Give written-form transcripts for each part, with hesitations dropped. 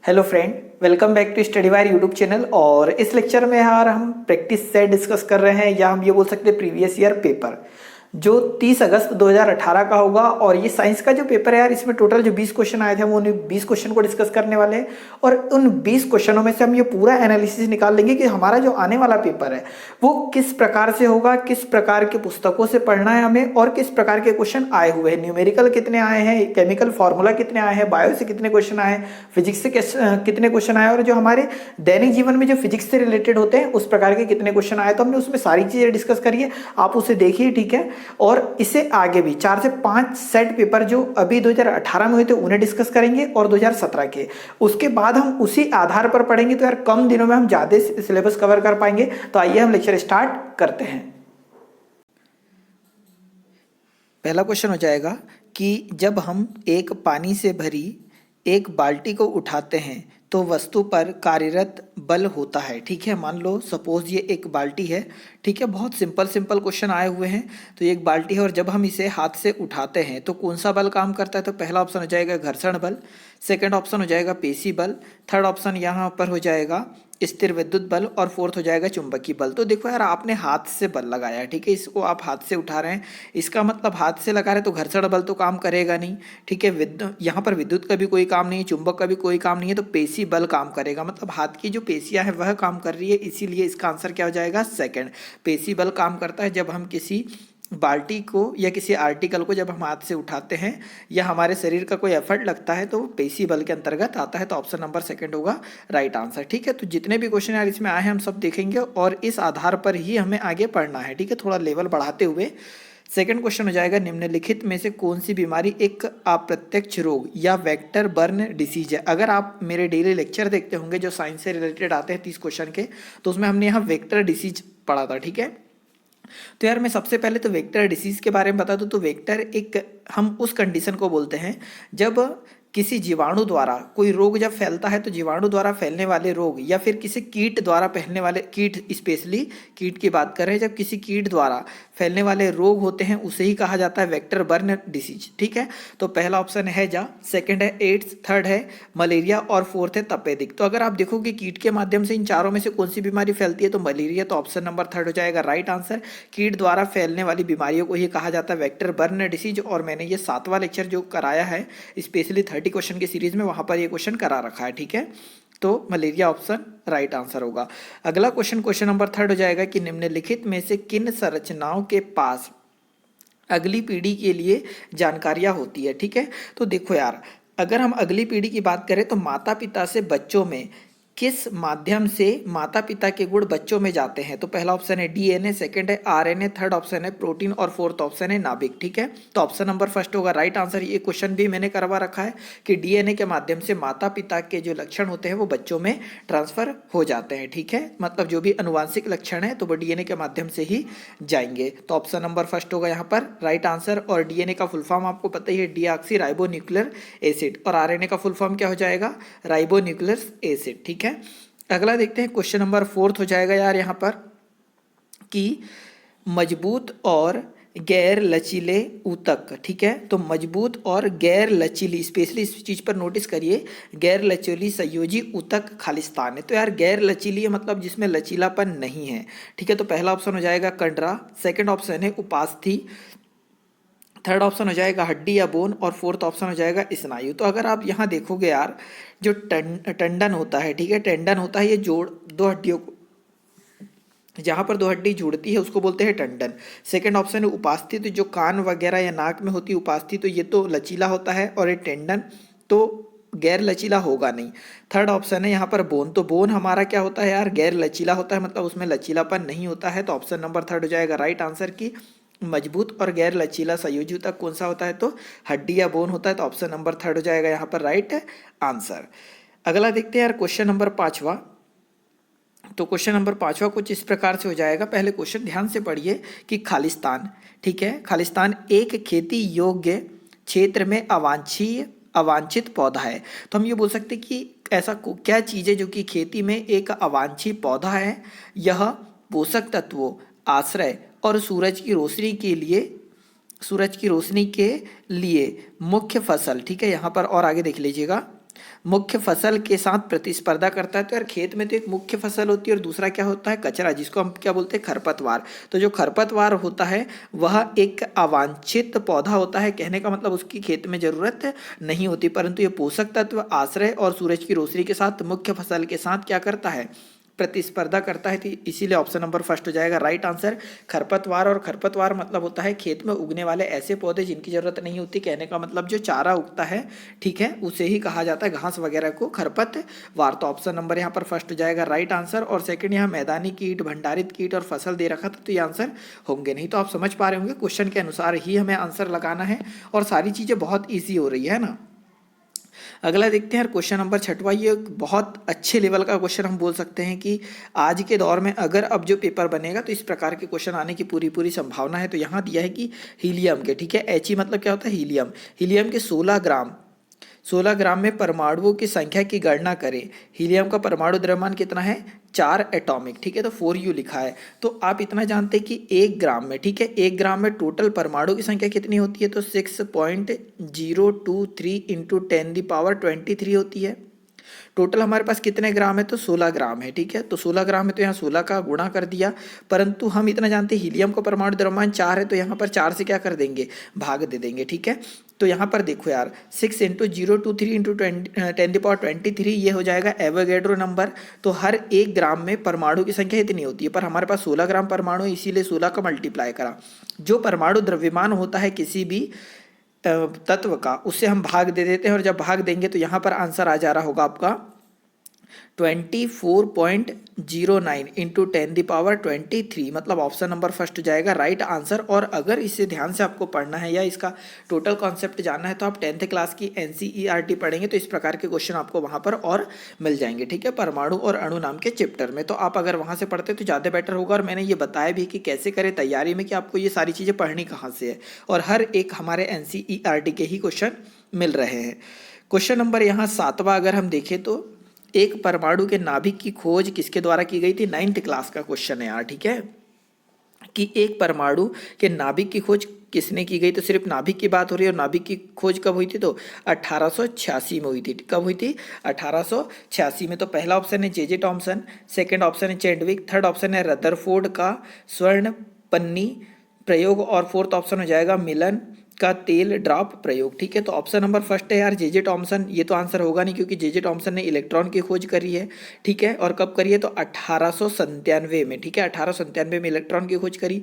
Hello friend, welcome back to study wire YouTube channel. और इस lecture में यार हम प्रैक्टिस सेट डिस्कस कर रहे हैं, या हम ये बोल सकते हैं प्रीवियस ईयर पेपर जो 30 अगस्त 2018 का होगा। और ये साइंस का जो पेपर है यार, इसमें टोटल जो 20 क्वेश्चन आए थे हम उन 20 क्वेश्चन को डिस्कस करने वाले हैं। और उन 20 क्वेश्चनों में से हम ये पूरा एनालिसिस निकाल लेंगे कि हमारा जो आने वाला पेपर है वो किस प्रकार से होगा, किस प्रकार के पुस्तकों से पढ़ना है हमें, और किस प्रकार के क्वेश्चन आए हुए हैं। न्यूमेरिकल कितने आए हैं, केमिकल फॉर्मूला कितने आए हैं, बायो से कितने क्वेश्चन आए, फिजिक्स से कितने क्वेश्चन आए, और जो हमारे दैनिक जीवन में जो फिजिक्स से रिलेटेड होते हैं उस प्रकार के कितने क्वेश्चन आए। तो हमने उसमें सारी चीजें डिस्कस करी है, आप उसे देखिए, ठीक है। और इसे आगे भी 4 से 5 सेट पेपर जो अभी 2018 में हुए थे उन्हें डिस्कस करेंगे, और 2017 के। उसके बाद हम उसी आधार पर पढ़ेंगे, तो यार कम दिनों में हम ज्यादा सिलेबस कवर कर पाएंगे। तो आइए हम लेक्चर स्टार्ट करते हैं। पहला क्वेश्चन हो जाएगा कि जब हम एक पानी से भरी एक बाल्टी को उठाते हैं तो वस्तु पर कार्यरत बल होता है। ठीक है, मान लो सपोज ये एक बाल्टी है। ठीक है, बहुत सिंपल सिंपल क्वेश्चन आए हुए हैं। तो ये एक बाल्टी है और जब हम इसे हाथ से उठाते हैं तो कौन सा बल काम करता है। तो पहला ऑप्शन हो जाएगा घर्षण बल, सेकंड ऑप्शन हो जाएगा पेशी बल, थर्ड ऑप्शन यहाँ पर हो जाएगा स्थिर विद्युत बल, और फोर्थ हो जाएगा चुंबकीय बल। तो देखो यार, आपने हाथ से बल लगाया, ठीक है, इसको आप हाथ से उठा रहे हैं, इसका मतलब हाथ से लगा रहे हैं तो घर्षण बल तो काम करेगा नहीं। ठीक है, विद्युत यहाँ पर विद्युत का भी कोई काम नहीं है, चुंबक का भी कोई काम नहीं है, तो पेशी बल काम करेगा। मतलब हाथ की जो पेशियां है वह काम कर रही है, इसीलिए इसका आंसर क्या हो जाएगा, सेकंड। पेशी बल काम करता है जब हम किसी बाल्टी को या किसी आर्टिकल को जब हम हाथ से उठाते हैं या हमारे शरीर का कोई एफर्ट लगता है तो वो पेशी बल के अंतर्गत आता है। तो ऑप्शन नंबर सेकंड होगा राइट आंसर। ठीक है, तो जितने भी क्वेश्चन यार इसमें आए हैं हम सब देखेंगे और इस आधार पर ही हमें आगे पढ़ना है। ठीक है, थोड़ा लेवल बढ़ाते हुए। सेकंड क्वेश्चन हो जाएगा, निम्नलिखित में से कौन सी बीमारी एक अप्रत्यक्ष रोग या वेक्टर बर्न डिसीज है। अगर आप मेरे डेली लेक्चर देखते होंगे जो साइंस से रिलेटेड आते हैं 30 क्वेश्चन के, तो उसमें हमने यहाँ वेक्टर डिसीज पढ़ा था। ठीक है, तो यार मैं सबसे पहले तो वेक्टर डिसीज के बारे में बता दूं। तो वेक्टर एक, हम उस कंडीशन को बोलते हैं जब किसी जीवाणु द्वारा कोई रोग जब फैलता है, तो जीवाणु द्वारा फैलने वाले रोग या फिर किसी कीट द्वारा फैलने वाले, कीट स्पेशली कीट की बात कर रहे हैं, जब किसी कीट द्वारा फैलने वाले रोग होते हैं उसे ही कहा जाता है वेक्टर बर्न डिसीज। ठीक है, तो पहला ऑप्शन है जा, सेकंड है एड्स, थर्ड है मलेरिया, और फोर्थ है तपेदिक। तो अगर आप देखोगे कीट के माध्यम से इन चारों में से कौन सी बीमारी फैलती है, तो मलेरिया। तो ऑप्शन नंबर थर्ड हो जाएगा राइट आंसर। कीट द्वारा फैलने वाली बीमारियों को ही कहा जाता है वेक्टर बर्न डिसीज। और मैंने ये 7वां लेक्चर जो कराया है स्पेशली 30 क्वेश्चन की सीरीज में, वहां पर ये क्वेश्चन करा रखा है। ठीक है, तो मलेरिया ऑप्शन राइट आंसर होगा। अगला क्वेश्चन, क्वेश्चन नंबर थर्ड हो जाएगा कि निम्नलिखित में से किन संरचनाओं के पास अगली पीढ़ी के लिए जानकारियां होती है। ठीक है, तो देखो यार, अगर हम अगली पीढ़ी की बात करें तो माता पिता से बच्चों में किस माध्यम से माता पिता के गुण बच्चों में जाते हैं। तो पहला ऑप्शन है डीएनए, सेकंड है आरएनए, थर्ड ऑप्शन है प्रोटीन, और फोर्थ ऑप्शन है नाभिक। ठीक है, तो ऑप्शन नंबर फर्स्ट होगा राइट आंसर। ये क्वेश्चन भी मैंने करवा रखा है कि डीएनए के माध्यम से माता पिता के जो लक्षण होते हैं वो बच्चों में ट्रांसफर हो जाते हैं। ठीक है, मतलब जो भी अनुवांशिक लक्षण है तो वो डीएनए के माध्यम से ही जाएंगे। तो ऑप्शन नंबर फर्स्ट होगा यहाँ पर राइट आंसर। और डीएनए का फुल फॉर्म आपको पता ही है, डीऑक्सी राइबो न्यूक्लियर एसिड, और आरएनए का फुल फॉर्म क्या हो जाएगा, राइबो न्यूक्लियर एसिड। ठीक है, अगला देखते हैं, क्वेश्चन नंबर फोर्थ हो जाएगा यार यहाँ पर कि मजबूत और गैर लचीले ऊतक। ठीक है, तो मजबूत और गैर लचीली, स्पेशली इस चीज पर नोटिस करिए, गैर लचीली संयोजी ऊतक खालिस्तान है। तो यार गैर लचीली है मतलब जिसमें लचीलापन नहीं है। ठीक है, तो पहला ऑप्शन हो जाएगा कंडरा, सेकंड ऑप्शन है उपास्थि, थर्ड ऑप्शन हो जाएगा हड्डी या बोन, और फोर्थ ऑप्शन हो जाएगा स्नायु। तो अगर आप यहाँ देखोगे यार, जो टेंडन होता है, ठीक है, टेंडन होता है ये जोड़ दो हड्डियों को, जहां पर दो हड्डी जुड़ती है उसको बोलते हैं टेंडन। सेकंड ऑप्शन है उपास्थि, तो जो कान वगैरह या नाक में होती है उपास्थि, तो ये तो लचीला होता है, और ये टेंडन तो गैर लचीला होगा नहीं। थर्ड ऑप्शन है यहाँ पर बोन, तो बोन हमारा क्या होता है यार, गैर लचीला होता है, मतलब उसमें लचीलापन नहीं होता है। तो ऑप्शन नंबर थर्ड हो जाएगा राइट आंसर की मजबूत और गैर लचीला संयोजी ऊतक कौन सा होता है, तो हड्डी या बोन होता है। तो ऑप्शन नंबर थर्ड हो जाएगा यहाँ पर राइट आंसर। अगला देखते हैं यार, क्वेश्चन नंबर 5वां। तो क्वेश्चन नंबर 5वां कुछ इस प्रकार से हो जाएगा। पहले क्वेश्चन ध्यान से पढ़िए कि खालिस्तान, ठीक है, खालिस्तान एक खेती योग्य क्षेत्र में अवांछित पौधा है। तो हम ये बोल सकते हैं कि ऐसा क्या चीज है जो कि खेती में एक अवांछित पौधा है। यह पोषक तत्वों, आश्रय और सूरज की रोशनी के लिए मुख्य फसल। ठीक है, यहाँ पर और आगे देख लीजिएगा, मुख्य फसल के साथ प्रतिस्पर्धा करता है। तो यार खेत में तो एक मुख्य फसल होती है और दूसरा क्या होता है, कचरा, जिसको हम क्या बोलते हैं, खरपतवार। तो जो खरपतवार होता है वह एक अवांछित पौधा होता है, कहने का मतलब उसकी खेत में जरूरत नहीं होती, परंतु ये पोषक तत्व आश्रय और सूरज की रोशनी के साथ मुख्य फसल के साथ क्या करता है, प्रतिस्पर्धा करता है। तो इसीलिए ऑप्शन नंबर फर्स्ट हो जाएगा राइट आंसर, खरपतवार। और खरपतवार मतलब होता है खेत में उगने वाले ऐसे पौधे जिनकी जरूरत नहीं होती, कहने का मतलब जो चारा उगता है, ठीक है, उसे ही कहा जाता है, घास वगैरह को खरपतवार। तो ऑप्शन नंबर यहाँ पर फर्स्ट हो जाएगा राइट आंसर। और सेकंड यहाँ मैदानी कीट, भंडारित कीट और फसल दे रखा था, तो ये आंसर होंगे नहीं। तो आप समझ पा रहे होंगे क्वेश्चन के अनुसार ही हमें आंसर लगाना है और सारी चीजें बहुत ईजी हो रही है ना। अगला देखते हैं क्वेश्चन नंबर छठवा। ये बहुत अच्छे लेवल का क्वेश्चन हम बोल सकते हैं कि आज के दौर में अगर अब जो पेपर बनेगा तो इस प्रकार के क्वेश्चन आने की पूरी पूरी संभावना है। तो यहाँ दिया है कि हीलियम के, ठीक है, He मतलब क्या होता है, हीलियम। हीलियम के 16 ग्राम में परमाणुओं की संख्या की गणना करें। हीलियम का परमाणु द्रव्यमान कितना है, 4 एटॉमिक, ठीक है, तो 4U लिखा है। तो आप इतना जानते हैं कि 1 ग्राम में, ठीक है, 1 ग्राम में टोटल परमाणु की संख्या कितनी होती है, तो 6.023 इंटू 10⁻23 होती है। टोटल हमारे पास कितने ग्राम है, तो 16 ग्राम है, ठीक है। तो 16 ग्राम है तो यहाँ 16 का गुणा कर दिया, परंतु हम इतना जानते हैं हीलियम का परमाणु द्रव्यमान 4 है, तो यहाँ पर 4 से क्या कर देंगे, भाग दे देंगे, ठीक है। तो यहाँ पर देखो यार 6 इंटू 023 इंटू 10⁻23 ये हो जाएगा एवोगैड्रो नंबर। तो हर 1 ग्राम में परमाणु की संख्या इतनी होती है, पर हमारे पास 16 ग्राम परमाणु है, इसीलिए 16 का मल्टीप्लाई करा। जो परमाणु द्रव्यमान होता है किसी भी तत्व का, उससे हम भाग दे देते हैं, और जब भाग देंगे तो यहाँ पर आंसर आ जा रहा होगा आपका 24.09 इंटू 10⁻23, मतलब ऑप्शन नंबर फर्स्ट हो जाएगा राइट आंसर। और अगर इसे ध्यान से आपको पढ़ना है या इसका टोटल कॉन्सेप्ट जानना है तो आप 10th क्लास की NCERT पढ़ेंगे, तो इस प्रकार के क्वेश्चन आपको वहां पर और मिल जाएंगे, ठीक है, परमाणु और अणु नाम के चैप्टर में। तो आप अगर वहां से पढ़ते तो ज़्यादा बेटर होगा। और मैंने ये बताया भी कि कैसे करें तैयारी में, कि आपको ये सारी चीज़ें पढ़नी कहाँ से है, और हर एक हमारे NCERT के ही क्वेश्चन मिल रहे हैं। क्वेश्चन नंबर यहाँ 7वां अगर हम देखें तो एक परमाणु के नाभिक की खोज किसके द्वारा की गई थी, 9th क्लास का क्वेश्चन है यार, ठीक है, कि एक परमाणु के नाभिक की खोज किसने की गई। तो सिर्फ नाभिक की बात हो रही है, और नाभिक की खोज कब हुई थी, तो 1886 में हुई थी। कब हुई थी, 1886 में। तो पहला ऑप्शन है जे टॉमसन, सेकंड ऑप्शन है चैडविक, थर्ड ऑप्शन है रदरफोर्ड का स्वर्ण पन्नी प्रयोग, और फोर्थ ऑप्शन हो जाएगा मिलन का तेल ड्रॉप प्रयोग, ठीक है। तो ऑप्शन नंबर फर्स्ट है यार जे टॉमसन। ये तो आंसर होगा नहीं, क्योंकि जे टॉमसन ने इलेक्ट्रॉन की खोज करी है, ठीक है, और कब करी है, तो 1897 में, ठीक है, 1897 में इलेक्ट्रॉन की खोज करी।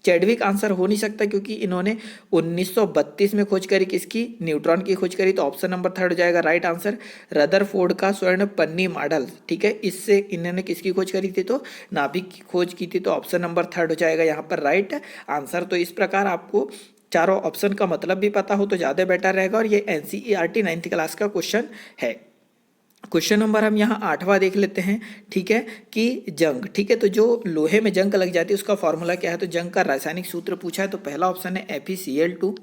चैडविक आंसर हो नहीं सकता, क्योंकि इन्होंने 1932 में खोज करी, किसकी, न्यूट्रॉन की खोज करी। तो ऑप्शन नंबर थर्ड हो जाएगा राइट आंसर, रदरफोर्ड का स्वर्ण पन्नी मॉडल, ठीक है, इससे इन्होंने किसकी खोज करी थी, तो नाभिक की खोज की थी। तो ऑप्शन नंबर थर्ड हो जाएगा यहाँ पर राइट आंसर। तो इस प्रकार आपको चारों ऑप्शन का मतलब भी पता हो तो ज़्यादा बेटर रहेगा, और ये NCERT 9th क्लास का क्वेश्चन है। क्वेश्चन नंबर हम यहाँ 8वां देख लेते हैं, ठीक है, कि जंग, ठीक है, तो जो लोहे में जंग लग जाती है उसका फॉर्मूला क्या है, तो जंग का रासायनिक सूत्र पूछा है। तो पहला ऑप्शन है FeCl2,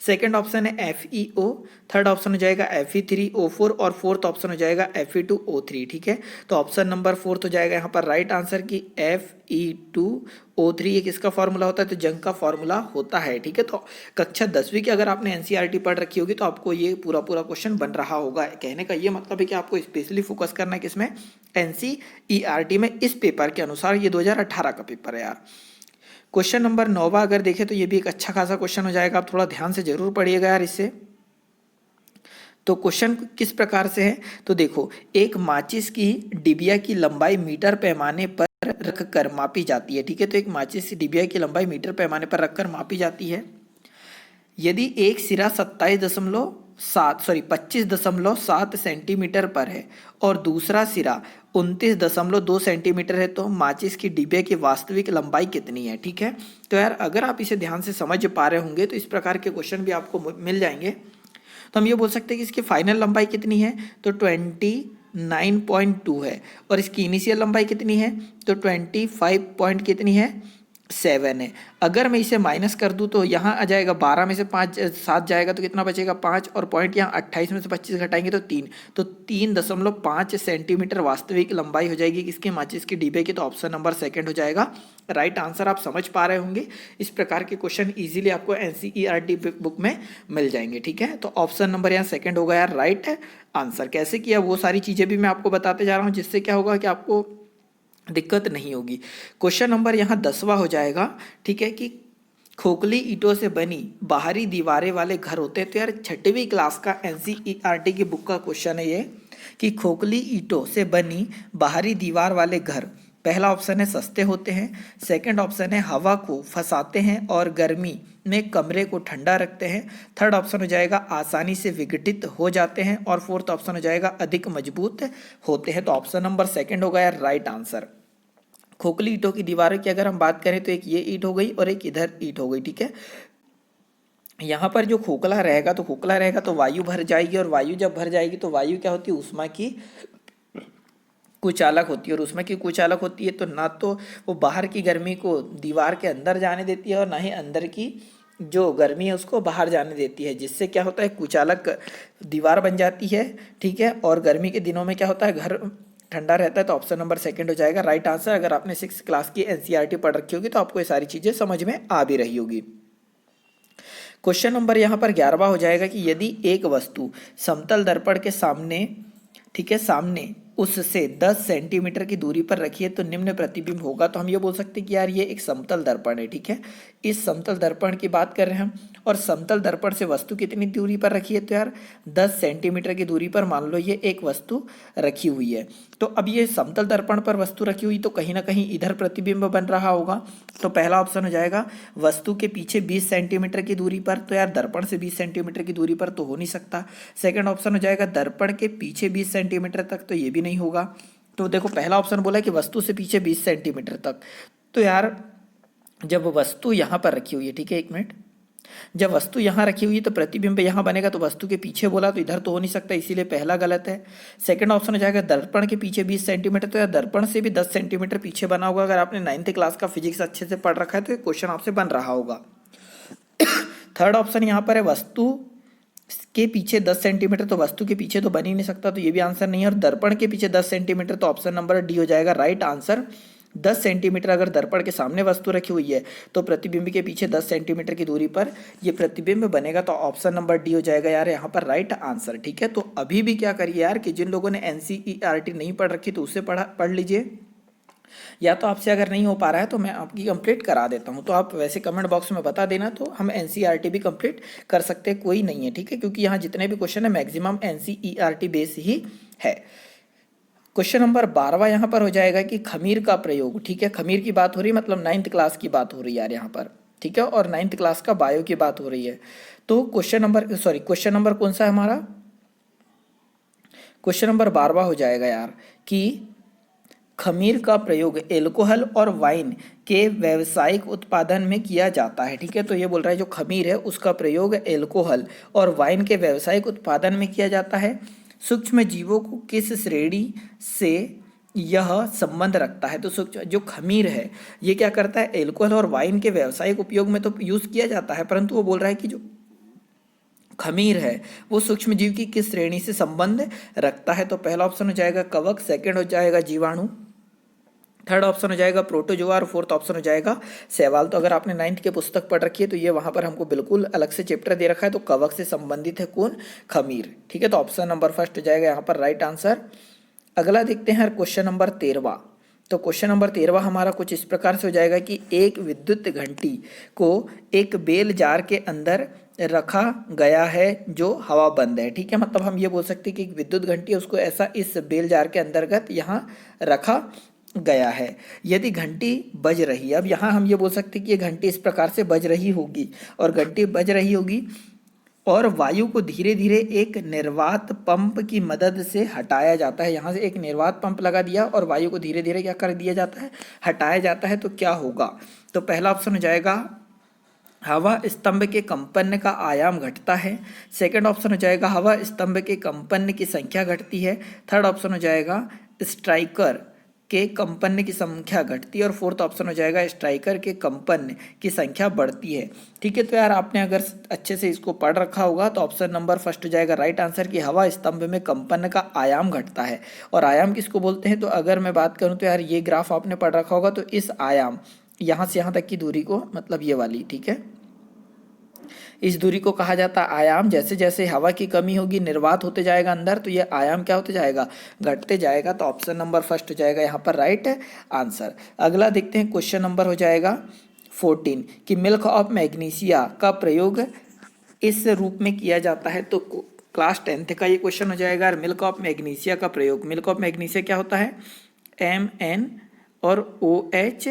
सेकंड ऑप्शन है FeO, थर्ड ऑप्शन हो जाएगा Fe3O4, और फोर्थ ऑप्शन हो जाएगा Fe2O3, ठीक है। तो ऑप्शन नंबर फोर्थ हो जाएगा यहाँ पर राइट आंसर की Fe2O3 ये किसका फॉर्मूला होता है, तो जंग का फॉर्मूला होता है, ठीक है। तो कक्षा 10वीं की अगर आपने NCERT पढ़ रखी होगी तो आपको ये पूरा पूरा क्वेश्चन बन रहा होगा। कहने का ये मतलब है कि आपको स्पेशली फोकस करना है किसमें, NCERT में। इस पेपर के अनुसार ये 2018 का पेपर है यार। क्वेश्चन नंबर 9वां अगर देखें तो ये भी एक अच्छा खासा क्वेश्चन हो जाएगा, आप थोड़ा ध्यान से जरूर पढ़िएगा यार इससे। तो क्वेश्चन किस प्रकार से है, तो देखो, एक माचिस की डिबिया की लंबाई मीटर पैमाने पर रखकर मापी जाती है, ठीक है। तो एक माचिस की डिबिया की लंबाई मीटर पैमाने पर रखकर मापी जाती है। यदि एक सिरा 25.7 सेंटीमीटर पर है और दूसरा सिरा 29.2 सेंटीमीटर है, तो माचिस की डिब्बे की वास्तविक लंबाई कितनी है, ठीक है। तो यार अगर आप इसे ध्यान से समझ पा रहे होंगे तो इस प्रकार के क्वेश्चन भी आपको मिल जाएंगे। तो हम ये बोल सकते हैं कि इसकी फाइनल लंबाई कितनी है, तो 29.2 है, और इसकी इनिशियल लंबाई कितनी है, तो 25 पॉइंट कितनी है 7 है। अगर मैं इसे माइनस कर दूं तो यहाँ आ जाएगा 12 में से 5 7 जाएगा तो कितना बचेगा 5, और पॉइंट यहाँ 28 में से 25 घटाएंगे तो 3, तो 3.5 सेंटीमीटर वास्तविक लंबाई हो जाएगी किसके, माचिस के डिब्बे की। तो ऑप्शन नंबर सेकंड हो जाएगा राइट आंसर। आप समझ पा रहे होंगे, इस प्रकार के क्वेश्चन इजीली आपको एनसीईआरटी बुक में मिल जाएंगे। ठीक है, तो ऑप्शन नंबर यहाँ सेकंड होगा यार राइट आंसर। कैसे किया वो सारी चीज़ें भी मैं आपको बताते जा रहा हूँ, जिससे क्या होगा कि आपको दिक्कत नहीं होगी। क्वेश्चन नंबर यहाँ 10वां हो जाएगा। ठीक है, कि खोखली ईंटों से बनी बाहरी दीवारें वाले घर होते हैं। तो यार 6वीं क्लास का एनसीईआरटी की बुक का क्वेश्चन है ये, कि खोखली ईंटों से बनी बाहरी दीवार वाले घर, पहला ऑप्शन है सस्ते होते हैं, सेकंड ऑप्शन है हवा को फंसाते हैं और गर्मी में कमरे को ठंडा रखते हैं, थर्ड ऑप्शन हो जाएगा आसानी से विघटित हो जाते हैं, और फोर्थ ऑप्शन हो जाएगा अधिक मजबूत होते हैं। तो ऑप्शन नंबर सेकंड होगा यार राइट आंसर। खोखली ईंटों की दीवारों की अगर हम बात करें तो एक ये ईंट हो गई और एक इधर ईंट हो गई। ठीक है, यहाँ पर जो खोखला रहेगा तो खोखला रहेगा तो वायु भर जाएगी, और वायु जब भर जाएगी तो वायु क्या होती है, ऊष्मा की कुचालक होती है, और उसमें की कुचालक होती है तो ना तो वो बाहर की गर्मी को दीवार के अंदर जाने देती है और ना ही अंदर की जो गर्मी है उसको बाहर जाने देती है, जिससे क्या होता है कुचालक दीवार बन जाती है। ठीक है, और गर्मी के दिनों में क्या होता है, घर ठंडा रहता है। तो ऑप्शन नंबर सेकंड हो जाएगा राइट आंसर। अगर आपने 6 क्लास की एनसीईआरटी पढ़ रखी होगी तो आपको ये सारी चीज़ें समझ में आ भी रही होगी। क्वेश्चन नंबर यहाँ पर 11वां हो जाएगा, कि यदि एक वस्तु समतल दर्पण के सामने, ठीक है, सामने उससे 10 सेंटीमीटर की दूरी पर रखी है तो निम्न प्रतिबिंब होगा। तो हम ये बोल सकते हैं कि यार ये एक समतल दर्पण है। ठीक है, इस समतल दर्पण की बात कर रहे हैं हम, और समतल दर्पण से वस्तु कितनी दूरी पर रखी है, तो यार 10 सेंटीमीटर की दूरी पर मान लो ये एक वस्तु रखी हुई है। तो अब ये समतल दर्पण पर वस्तु रखी हुई तो कहीं ना कहीं इधर प्रतिबिंब बन रहा होगा। तो पहला ऑप्शन हो जाएगा वस्तु के पीछे 20 सेंटीमीटर की दूरी पर, तो यार दर्पण से 20 सेंटीमीटर की दूरी पर तो हो नहीं सकता। सेकंड ऑप्शन हो जाएगा दर्पण के पीछे 20 सेंटीमीटर तक, तो ये भी नहीं होगा। तो देखो पहला ऑप्शन बोला कि वस्तु से पीछे 20 सेंटीमीटर तक, तो यार जब वस्तु यहाँ पर रखी हुई है, ठीक है एक मिनट, जब वस्तु यहाँ रखी हुई है तो प्रतिबिंब यहाँ बनेगा, तो वस्तु के पीछे बोला तो इधर तो हो नहीं सकता, इसीलिए पहला गलत है। सेकंड ऑप्शन हो जाएगा दर्पण के पीछे 20 सेंटीमीटर, तो यार दर्पण से भी 10 सेंटीमीटर पीछे बना होगा। अगर आपने 9th क्लास का फिजिक्स अच्छे से पढ़ रखा है तो ये क्वेश्चन आपसे बन रहा होगा। थर्ड ऑप्शन यहाँ पर है वस्तु के पीछे 10 सेंटीमीटर, तो वस्तु के पीछे तो बन ही नहीं सकता, तो ये भी आंसर नहीं है। और दर्पण के पीछे 10 सेंटीमीटर, तो ऑप्शन नंबर डी हो जाएगा राइट आंसर। 10 सेंटीमीटर अगर दर्पण के सामने वस्तु रखी हुई है तो प्रतिबिंब के पीछे 10 सेंटीमीटर की दूरी पर ये प्रतिबिंब बनेगा, तो ऑप्शन नंबर डी हो जाएगा यार यहाँ पर राइट आंसर। ठीक है, तो अभी भी क्या करिए यार, कि जिन लोगों ने एनसीईआरटी नहीं पढ़ रखी तो उससे पढ़ लीजिए, या तो आपसे अगर नहीं हो पा रहा है तो मैं आपकी कंप्लीट करा देता हूँ। तो आप वैसे कमेंट बॉक्स में बता देना, तो हम एनसीईआरटी भी कंप्लीट कर सकते हैं, कोई नहीं है। ठीक है, क्योंकि यहाँ जितने भी क्वेश्चन है मैक्सिमम एनसीईआरटी बेस ही है। क्वेश्चन नंबर 12वां यहाँ पर हो जाएगा कि खमीर का प्रयोग। ठीक है, खमीर की बात हो रही है, मतलब 9th क्लास की बात हो रही है यार यहाँ पर। ठीक है, और 9th क्लास का बायो की बात हो रही है। तो क्वेश्चन नंबर कौन सा है हमारा, क्वेश्चन नंबर 12वां हो जाएगा यार, कि खमीर का प्रयोग एल्कोहल और वाइन के व्यावसायिक उत्पादन में किया जाता है। ठीक है, तो ये बोल रहा है जो खमीर है उसका प्रयोग एल्कोहल और वाइन के व्यावसायिक उत्पादन में किया जाता है। सूक्ष्म जीवों को किस श्रेणी से यह संबंध रखता है, तो सूक्ष्म जो खमीर है ये क्या करता है, एल्कोहल और वाइन के व्यावसायिक उपयोग में तो यूज किया जाता है, परंतु वो बोल रहा है कि जो खमीर है वो सूक्ष्म जीव की किस श्रेणी से संबंध रखता है। तो पहला ऑप्शन हो जाएगा कवक, सेकंड हो जाएगा जीवाणु, थर्ड ऑप्शन हो जाएगा प्रोटोजोआ, और फोर्थ ऑप्शन हो जाएगा शैवाल। तो अगर आपने 9th के पुस्तक पढ़ रखी है तो ये वहां पर हमको बिल्कुल अलग से चैप्टर दे रखा है। तो कवक से संबंधित है कौन, खमीर। ठीक है, तो ऑप्शन नंबर फर्स्ट हो जाएगा यहाँ पर राइट आंसर। अगला देखते हैं क्वेश्चन नंबर 13वां। तो क्वेश्चन नंबर 13वां हमारा कुछ इस प्रकार से हो जाएगा कि एक विद्युत घंटी को एक बेल जार के अंदर रखा गया है जो हवा बंद है। ठीक है, मतलब हम ये बोल सकते हैं कि एक विद्युत घंटी है उसको ऐसा इस बेल जार के अंतर्गत यहाँ रखा गया है। यदि घंटी बज रही है, अब यहाँ हम ये बोल सकते हैं कि ये घंटी इस प्रकार से बज रही होगी, और घंटी बज रही होगी और वायु को धीरे धीरे एक निर्वात पंप की मदद से हटाया जाता है। यहाँ से एक निर्वात पंप लगा दिया और वायु को धीरे धीरे क्या कर दिया जाता है, हटाया जाता है। तो क्या होगा, तो पहला ऑप्शन हो जाएगा हवा स्तंभ के कंपन का आयाम घटता है, सेकंड ऑप्शन हो जाएगा हवा स्तंभ के कंपन की संख्या घटती है, थर्ड ऑप्शन हो जाएगा स्ट्राइकर के कंपन की संख्या घटती है और फोर्थ ऑप्शन हो जाएगा स्ट्राइकर के कंपन की संख्या बढ़ती है। ठीक है, तो यार आपने अगर अच्छे से इसको पढ़ रखा होगा तो ऑप्शन नंबर फर्स्ट हो जाएगा राइट आंसर कि हवा स्तंभ में कंपन का आयाम घटता है। और आयाम किसको बोलते हैं, तो अगर मैं बात करूं तो यार ये ग्राफ आपने पढ़ रखा होगा, तो इस आयाम यहाँ से यहाँ तक की दूरी को, मतलब ये वाली, ठीक है, इस दूरी को कहा जाता है आयाम। जैसे जैसे हवा की कमी होगी, निर्वात होते जाएगा अंदर, तो ये आयाम क्या होते जाएगा, घटते जाएगा। तो ऑप्शन नंबर फर्स्ट हो जाएगा यहाँ पर राइट आंसर। अगला देखते हैं, क्वेश्चन नंबर हो जाएगा 14 कि मिल्क ऑफ मैग्नीशिया का प्रयोग इस रूप में किया जाता है। तो क्लास 10th का ये क्वेश्चन हो जाएगा। मिल्क ऑफ मैग्नीशिया का प्रयोग, मिल्क ऑफ मैग्नीशिया क्या होता है, Mn और OH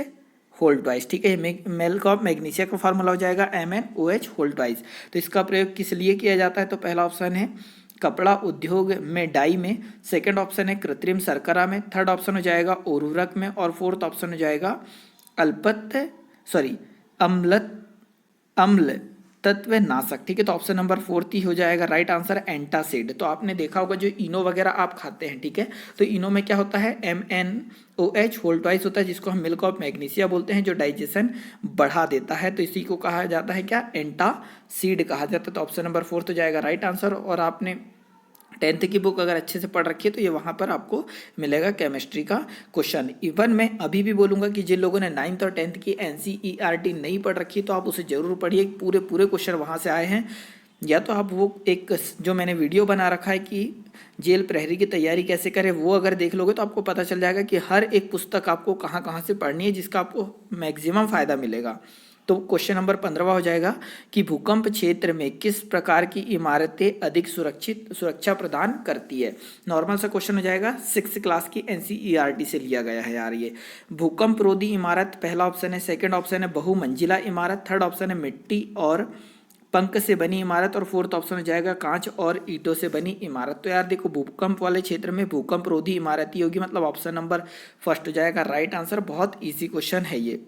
होल्ड वाइज, ठीक है। मिल्क ऑफ मैग्नीशिया का फार्मूला हो जाएगा MnOH होल्ड वाइज। तो इसका प्रयोग किस लिए किया जाता है, तो पहला ऑप्शन है कपड़ा उद्योग में डाई में, सेकंड ऑप्शन है कृत्रिम शर्करा में, थर्ड ऑप्शन हो जाएगा उर्वरक में, और फोर्थ ऑप्शन हो जाएगा अम्ल तत्व नाशक। ठीक है, तो ऑप्शन नंबर फोर्थ ही हो जाएगा राइट आंसर एंटासिड। तो आपने देखा होगा जो इनो वगैरह आप खाते हैं, ठीक है, तो इनो में क्या होता है MnOH होल्ड वाइज होता है, जिसको हम मिल्क ऑफ मैग्नीशिया बोलते हैं, जो डाइजेशन बढ़ा देता है। तो इसी को कहा जाता है क्या, एंटासिड कहा जाता है। तो ऑप्शन नंबर फोर्थ हो जाएगा राइट आंसर। और आपने 10th की बुक अगर अच्छे से पढ़ रखी है तो ये वहाँ पर आपको मिलेगा केमिस्ट्री का क्वेश्चन। इवन मैं अभी भी बोलूँगा कि जिन लोगों ने 9th और 10th की NCERT नहीं पढ़ रखी तो आप उसे ज़रूर पढ़िए, पूरे पूरे क्वेश्चन वहाँ से आए हैं। या तो आप वो एक जो मैंने वीडियो बना रखा है कि जेल प्रहरी की तैयारी कैसे करें, वो अगर देख लोगे तो आपको पता चल जाएगा कि हर एक पुस्तक आपको कहाँ कहाँ से पढ़नी है, जिसका आपको मैक्सिमम फ़ायदा मिलेगा। तो क्वेश्चन नंबर 15 हो जाएगा कि भूकंप क्षेत्र में किस प्रकार की इमारतें अधिक सुरक्षा प्रदान करती है। नॉर्मल सा क्वेश्चन हो जाएगा, 6th क्लास की NCERT से लिया गया है यार ये। भूकंप रोधी इमारत पहला ऑप्शन है, सेकंड ऑप्शन है बहुमंजिला इमारत, थर्ड ऑप्शन है मिट्टी और पंख से बनी इमारत, और फोर्थ ऑप्शन हो जाएगा कांच और ईंटों से बनी इमारत। तो यार देखो, भूकंप वाले क्षेत्र में भूकंप रोधी इमारत ही होगी, मतलब ऑप्शन नंबर फर्स्ट हो जाएगा राइट आंसर। बहुत ईजी क्वेश्चन है ये।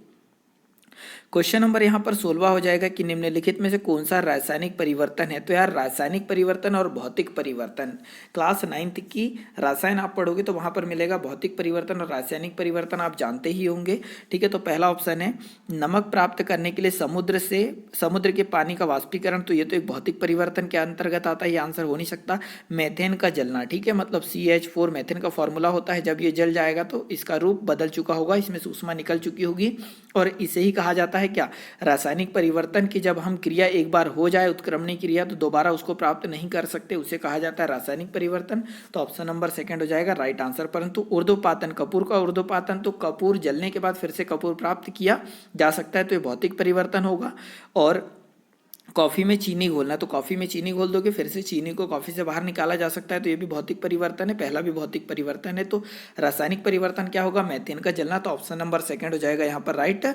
क्वेश्चन नंबर यहाँ पर 16 हो जाएगा कि निम्नलिखित में से कौन सा रासायनिक परिवर्तन है। तो यार रासायनिक परिवर्तन और भौतिक परिवर्तन, क्लास 9th की रसायन आप पढ़ोगे तो वहाँ पर मिलेगा भौतिक परिवर्तन और रासायनिक परिवर्तन आप जानते ही होंगे। ठीक है, तो पहला ऑप्शन है नमक प्राप्त करने के लिए समुद्र के पानी का वाष्पीकरण, तो ये तो एक भौतिक परिवर्तन के अंतर्गत आता है, ये आंसर हो नहीं सकता। मेथेन का जलना, ठीक है, मतलब CH4 मेथेन का फॉर्मूला होता है, जब ये जल जाएगा तो इसका रूप बदल चुका होगा, इसमें से ऊष्मा निकल चुकी होगी, और इसे ही कहा जाता है क्या, रासायनिक परिवर्तन की। जब हम क्रिया एक बार हो जाए उत्क्रमणी क्रिया तो दोबारा उसको प्राप्त नहीं कर सकते, उसे कहा जाता है रासायनिक परिवर्तन। तो ऑप्शन नंबर सेकंड हो जाएगा राइट आंसर। परंतु ऊर्ध्वपातन, कपूर का ऊर्ध्वपातन, तो कपूर जलने के बाद फिर से कपूर प्राप्त किया जा सकता है, तो ये भौतिक परिवर्तन होगा। और कॉफ़ी में चीनी घोलना, तो कॉफ़ी में चीनी घोल दोगे फिर से चीनी को कॉफ़ी से बाहर निकाला जा सकता है, तो ये भी भौतिक परिवर्तन है, पहला भी भौतिक परिवर्तन है। तो रासायनिक परिवर्तन क्या होगा, मेथेन का जलना। तो ऑप्शन नंबर सेकंड हो जाएगा यहाँ पर राइट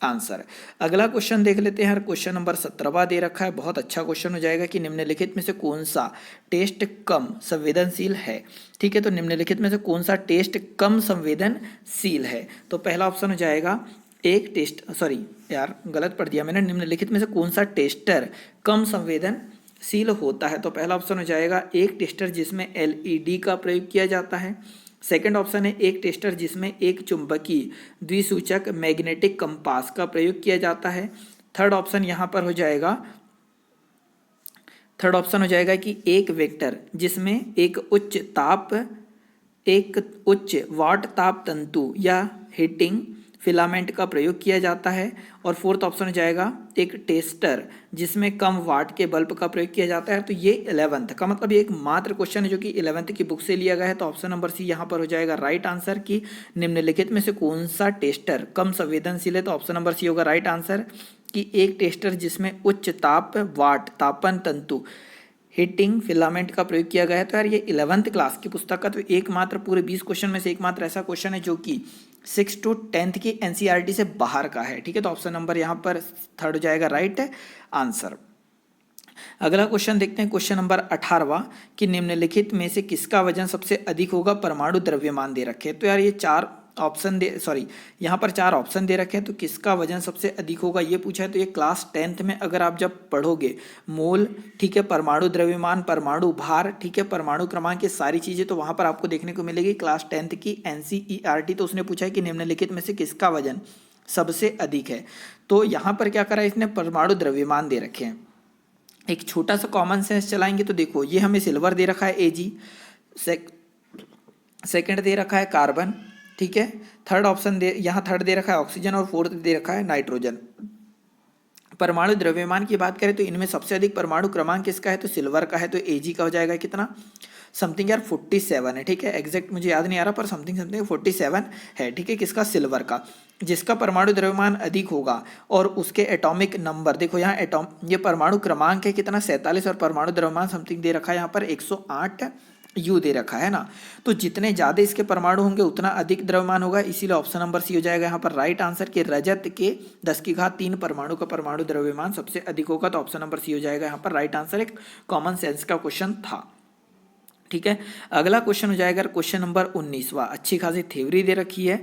आंसर। अगला क्वेश्चन देख लेते हैं, क्वेश्चन नंबर 17 दे रखा है, बहुत अच्छा क्वेश्चन हो जाएगा कि निम्नलिखित में से कौन सा टेस्ट कम संवेदनशील है। ठीक है, तो निम्नलिखित में से कौन सा टेस्ट कम संवेदनशील है। तो पहला ऑप्शन हो जाएगा गलत पढ़ दिया मैंने, निम्नलिखित में से कौन सा टेस्टर कम संवेदनशील होता है। तो पहला ऑप्शन हो जाएगा एक टेस्टर जिसमें LED का प्रयोग किया जाता है, सेकंड ऑप्शन है एक टेस्टर जिसमें एक चुंबकीय द्विसूचक मैग्नेटिक कंपास का प्रयोग किया जाता है, थर्ड ऑप्शन यहाँ पर हो जाएगा कि एक वेक्टर जिसमें एक उच्च वाट ताप तंतु या हीटिंग फिलामेंट का प्रयोग किया जाता है, और फोर्थ ऑप्शन हो जाएगा एक टेस्टर जिसमें कम वाट के बल्ब का प्रयोग किया जाता है। तो ये 11th का, मतलब ये एक मात्र क्वेश्चन है जो कि 11th की बुक से लिया गया है। तो ऑप्शन नंबर सी यहाँ पर हो जाएगा राइट आंसर कि निम्नलिखित में से कौन सा टेस्टर कम संवेदनशील है। तो ऑप्शन नंबर सी होगा राइट आंसर कि एक टेस्टर जिसमें उच्च तापन तंतु हीटिंग फिलामेंट का प्रयोग किया गया है। तो यार ये 11th क्लास की पुस्तक का तो एकमात्र पूरे 20 क्वेश्चन में से एकमात्र ऐसा क्वेश्चन है जो कि 6 to 10th की NCERT से बाहर का है। ठीक है, तो ऑप्शन नंबर यहाँ पर थर्ड हो जाएगा राइट आंसर। अगला क्वेश्चन देखते हैं, क्वेश्चन नंबर 18 कि निम्नलिखित में से किसका वजन सबसे अधिक होगा। परमाणु द्रव्यमान दे रखे हैं। तो यार ये 4 ऑप्शन दे, सॉरी यहाँ पर 4 ऑप्शन दे रखे हैं, तो किसका वजन सबसे अधिक होगा ये पूछा है। तो ये क्लास 10th में अगर आप जब पढ़ोगे मोल, ठीक है, परमाणु द्रव्यमान, परमाणु भार, ठीक है, परमाणु क्रमांक, ये सारी चीजें तो वहां पर आपको देखने को मिलेगी क्लास 10th की NCERT। तो उसने पूछा है कि निम्नलिखित में से किसका वजन सबसे अधिक है। तो यहाँ पर क्या करा है इसने, परमाणु द्रव्यमान दे रखे हैं। एक छोटा सा कॉमन सेंस चलाएंगे तो देखो ये हमें सिल्वर दे रखा है Ag, सेकंड दे रखा है कार्बन, ठीक है, थर्ड ऑप्शन दे, यहाँ थर्ड दे रखा है ऑक्सीजन और फोर्थ दे रखा है नाइट्रोजन। परमाणु द्रव्यमान की बात करें तो इनमें सबसे अधिक परमाणु क्रमांक किसका है, तो सिल्वर का है। तो Ag का हो जाएगा कितना, समथिंग यार 47 है, ठीक है, एग्जैक्ट मुझे याद नहीं आ रहा पर समथिंग 47 है, ठीक है, किसका, सिल्वर का। जिसका परमाणु द्रव्यमान अधिक होगा और उसके एटॉमिक नंबर, देखो यहाँ ये परमाणु क्रमांक है कितना, 47, और परमाणु द्रव्यमान समथिंग दे रखा है यहाँ पर 108 U दे रखा है ना। तो जितने ज्यादा इसके परमाणु होंगे उतना अधिक द्रव्यमान होगा, इसीलिए ऑप्शन नंबर सी हो जाएगा यहाँ पर राइट आंसर के रजत के 10⁻³ परमाणु का परमाणु द्रव्यमान सबसे अधिक होगा। तो ऑप्शन नंबर सी हो जाएगा यहाँ पर राइट आंसर। एक कॉमन सेंस का क्वेश्चन था, ठीक है। अगला क्वेश्चन हो जाएगा क्वेश्चन नंबर 19वां। अच्छी खासी थ्योरी दे रखी है,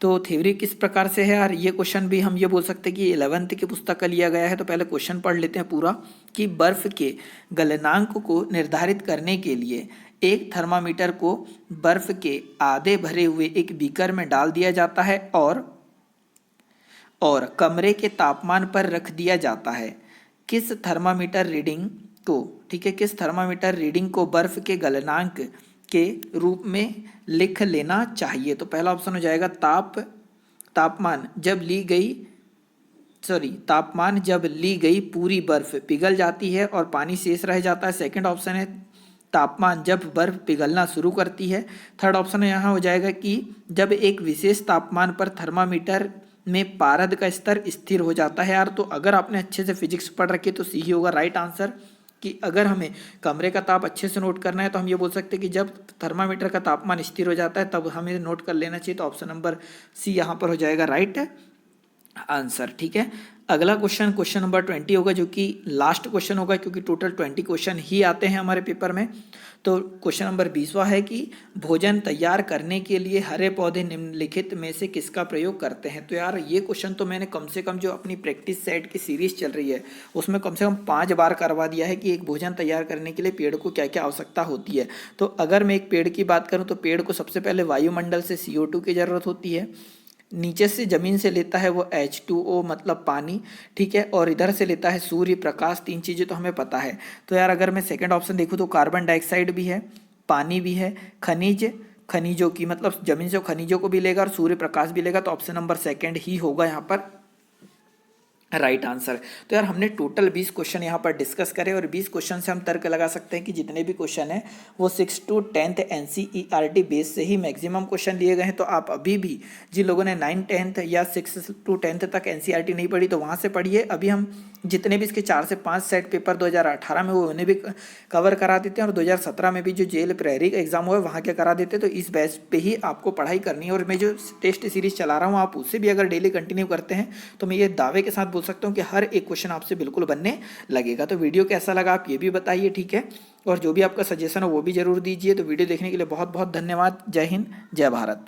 तो थ्योरी किस प्रकार से है यार, ये क्वेश्चन भी हम ये बोल सकते हैं कि 11th की पुस्तक का लिया गया है। तो पहले क्वेश्चन पढ़ लेते हैं पूरा, कि बर्फ के गलनांक को निर्धारित करने के लिए एक थर्मामीटर को बर्फ के आधे भरे हुए एक बीकर में डाल दिया जाता है और कमरे के तापमान पर रख दिया जाता है। किस थर्मामीटर रीडिंग को, ठीक है, किस थर्मामीटर रीडिंग को बर्फ के गलनांक के रूप में लिख लेना चाहिए। तो पहला ऑप्शन हो जाएगा तापमान जब ली गई पूरी बर्फ पिघल जाती है और पानी शेष रह जाता है। सेकंड ऑप्शन है तापमान जब बर्फ पिघलना शुरू करती है। थर्ड ऑप्शन यहाँ हो जाएगा कि जब एक विशेष तापमान पर थर्मामीटर में पारद का स्तर स्थिर हो जाता है। यार तो अगर आपने अच्छे से फिजिक्स पढ़ रखी है तो सी ही होगा राइट आंसर। कि अगर हमें कमरे का ताप अच्छे से नोट करना है तो हम ये बोल सकते हैं कि जब थर्मामीटर का तापमान स्थिर हो जाता है तब हमें नोट कर लेना चाहिए। तो ऑप्शन नंबर सी यहाँ पर हो जाएगा राइट आंसर, ठीक है। अगला क्वेश्चन नंबर 20 होगा, जो कि लास्ट क्वेश्चन होगा क्योंकि टोटल 20 क्वेश्चन ही आते हैं हमारे पेपर में। तो क्वेश्चन नंबर 20वां है कि भोजन तैयार करने के लिए हरे पौधे निम्नलिखित में से किसका प्रयोग करते हैं। तो यार ये क्वेश्चन तो मैंने कम से कम जो अपनी प्रैक्टिस सेट की सीरीज चल रही है उसमें कम से कम 5 बार करवा दिया है कि एक भोजन तैयार करने के लिए पेड़ को क्या क्या आवश्यकता होती है। तो अगर मैं एक पेड़ की बात करूँ तो पेड़ को सबसे पहले वायुमंडल से CO2 की ज़रूरत होती है, नीचे से जमीन से लेता है वो H2O मतलब पानी, ठीक है, और इधर से लेता है सूर्य प्रकाश। 3 चीज़ें तो हमें पता है। तो यार अगर मैं सेकंड ऑप्शन देखूँ तो कार्बन डाइऑक्साइड भी है, पानी भी है, खनिजों की मतलब जमीन से खनिजों को भी लेगा और सूर्य प्रकाश भी लेगा। तो ऑप्शन नंबर सेकंड ही होगा यहाँ पर राइट आंसर। तो यार हमने टोटल 20 क्वेश्चन यहाँ पर डिस्कस करे और 20 क्वेश्चन से हम तर्क लगा सकते हैं कि जितने भी क्वेश्चन हैं वो 6 to 10th NCERT बेस से ही मैक्सिमम क्वेश्चन लिए गए हैं। तो आप अभी भी जिन लोगों ने 9th 10th या 6 to 10th तक NCERT नहीं पढ़ी तो वहाँ से पढ़िए। अभी हम जितने भी इसके 4 से 5 सेट पेपर 2018 में हुए उन्हें भी कवर करा देते हैं और 2017 में भी जो जेल प्रहरी का एग्जाम हुआ है वहाँ के करा देते हैं। तो इस बेस पे ही आपको पढ़ाई करनी है और मैं जो टेस्ट सीरीज चला रहा हूँ आप उससे भी अगर डेली कंटिन्यू करते हैं तो मैं ये दावे के साथ बोल सकता हूँ कि हर एक क्वेश्चन आपसे बिल्कुल बनने लगेगा। तो वीडियो कैसा लगा आप ये भी बताइए, ठीक है, और जो भी आपका सजेशन हो वो भी जरूर दीजिए। तो वीडियो देखने के लिए बहुत बहुत धन्यवाद। जय हिंद, जय भारत।